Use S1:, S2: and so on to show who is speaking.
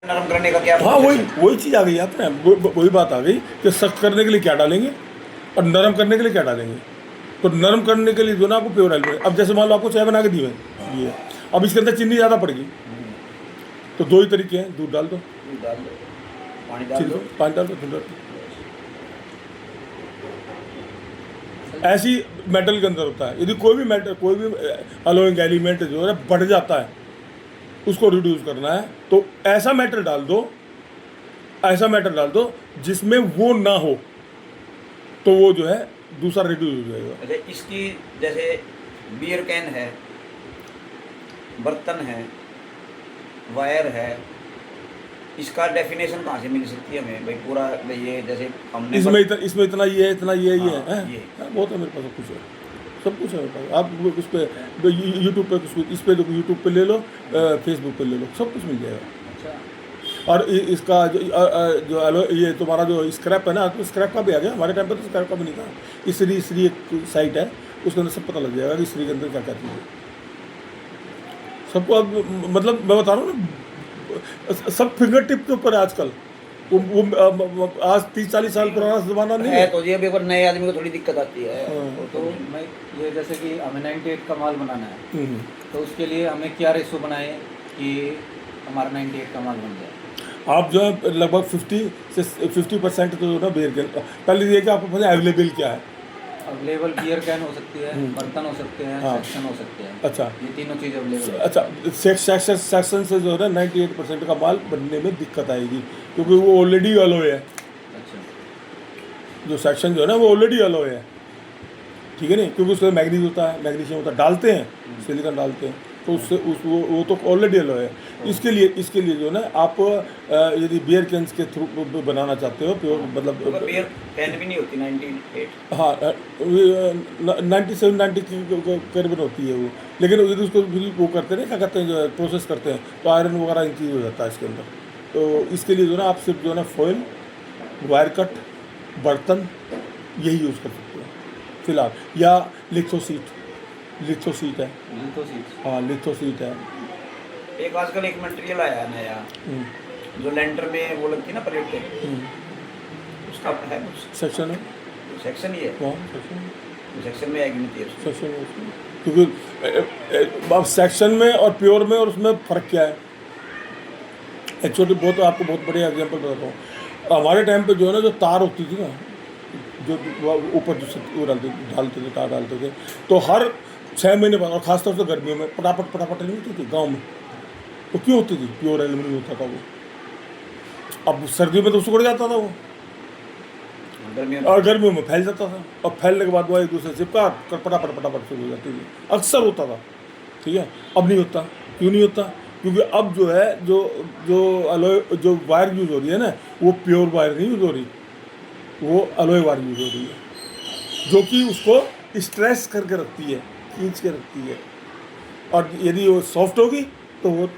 S1: नरम करने का क्या?
S2: हाँ, वही चीज़ आ गई आप ना, वही बात आ गई कि सख्त करने के लिए क्या डालेंगे और नरम करने के लिए क्या डालेंगे। तो नरम करने के लिए जो ना आपको प्योर एल्यूमिनियम, अब जैसे मान लो आपको चाय बना के दी है ये, अब इसके अंदर चीनी ज़्यादा पड़ेगी, तो दो ही तरीके हैं, दूध डाल दो,
S1: दूध डाल दो, पानी डाल
S2: चीनी
S1: दो,
S2: दो, पानी डाल दो, दूध डाल दो। ऐसी मेटल के अंदर होता है, यदि कोई भी मेटल, कोई भी अलोइंग एलिमेंट जो है बढ़ जाता है, उसको रिड्यूस करना है तो ऐसा मेटल डाल दो, ऐसा मेटल डाल दो जिसमें वो ना हो, तो वो जो है दूसरा रिड्यूस हो जाएगा।
S1: अच्छा, इसकी जैसे बियर कैन है, बर्तन है, वायर है, इसका डेफिनेशन कहाँ से मिल सकती है हमें भाई? पूरा भाई ये जैसे हमने
S2: इसमें इतना ये है, इतना ये
S1: हाँ,
S2: है,
S1: ये
S2: बहुत है मेरे पास, सब कुछ है, सब कुछ है मेरे पास। आप उस पर यूट्यूब पे इस पे देखो, यूट्यूब पे ले लो, फेसबुक पे ले लो, सब कुछ मिल जाएगा।
S1: अच्छा,
S2: और इसका जो ये तुम्हारा जो स्क्रैप है ना, तो स्क्रैप का भी आ गया, हमारे टाइम पे तो स्क्रैप का भी नहीं था। श्री एक साइट है, उसके अंदर सब पता लग जाएगा कि श्री के अंदर क्या क्या चीज़ है सबको। अब मतलब मैं बता रहा हूँ ना, सब फिंगर टिप के ऊपर है आजकल। वो आज 30-40 साल पुराना ज़माना नहीं
S1: है
S2: है।
S1: तो ये भी, पर नए आदमी को थोड़ी दिक्कत आती है।
S2: हाँ।
S3: तो मैं ये जैसे कि हमें 98 का माल बनाना है,
S2: हम्म।
S3: तो उसके लिए हमें क्या रेशो बनाए कि हमारा 98 का माल बन जाए?
S2: आप जो है लगभग 50% तो जो ना बेर के, पहले ये कि आपको पता है अवेलेबल क्या है।
S3: अवेलेबल बियर कैन हो सकती है, बर्तन हो सकते हैं,
S2: हाँ।
S3: सेक्शन हो सकते हैं,
S2: अच्छा,
S3: ये तीनों चीज़ अवेलेबल है।
S2: अच्छा, सेक्शन से जो है ना 98% का माल बनने में दिक्कत आएगी, क्योंकि वो ऑलरेडी अलॉय है।
S3: अच्छा,
S2: जो सेक्शन जो है ना वो ऑलरेडी अलॉय है, ठीक है नहीं, क्योंकि उसमें मैग्नीज होता है, मैग्नीशियम होता है, डालते हैं, सिलिकॉन डालते हैं, तो उससे वो तो ऑलरेडी अलॉय है। इसके लिए जो है ना आप यदि बियर कैंस के थ्रू बनाना चाहते हो प्योर, मतलब
S1: बियर कैन भी नहीं होती 98।
S2: हाँ, 97-90 की करीबन होती है वो, लेकिन यदि उसको भी वो करते हैं, क्या कहते हैं, जो प्रोसेस करते हैं, तो आयरन वगैरह इंक्रीज हो जाता है इसके अंदर। तो इसके लिए जो है ना आप सिर्फ जो है ना फॉइल, वायर कट, बर्तन, यही यूज़ कर सकते हैं फिलहाल, या लिथोसीट है।
S3: लिथोसीट।
S2: हाँ, लिथोसीट है।
S1: एक आजकल एक मटेरियल आया है नया, जो लेंटर में वो लगती है ना प्लेट, उसका है कुछ
S2: सेक्शन है
S1: सेक्शन ही है,
S2: वहाँ,
S1: सेक्शन में आएगी नहीं है।
S2: सेक्शन है उसमें, क्योंकि अब सेक्शन में और प्योर में और उसमें फ़र्क क्या है। एक छोटी बहुत, आपको बहुत बढ़िया एग्जांपल बताता हूँ। हमारे टाइम पे जो है ना, जो तार होती थी ना, जो ऊपर जो डालते थे, तार डालते थे, तो हर 6 महीने बाद, और खासतौर से गर्मियों में पटापट नहीं होती थी गाँव में, तो क्यों होती थी? प्योर एल्यूमिनियम होता था वो। अब सर्दियों में तो सिकुड़ जाता था वो, और गर्मियों में फैल जाता था, और फैलने के बाद वो एक दूसरे से चिपका कर पटापट शुरू हो जाती थी, अक्सर होता था, ठीक है। अब नहीं होता। क्यों नहीं होता? क्योंकि अब जो है, जो अलॉय, जो वायर यूज़ हो रही है ना, वो प्योर वायर नहीं यूज़ हो रही, वो अलॉय वायर यूज़ हो रही है, जो कि उसको स्ट्रेस करके रखती है, खींच के रखती है, और यदि वो सॉफ्ट होगी तो वो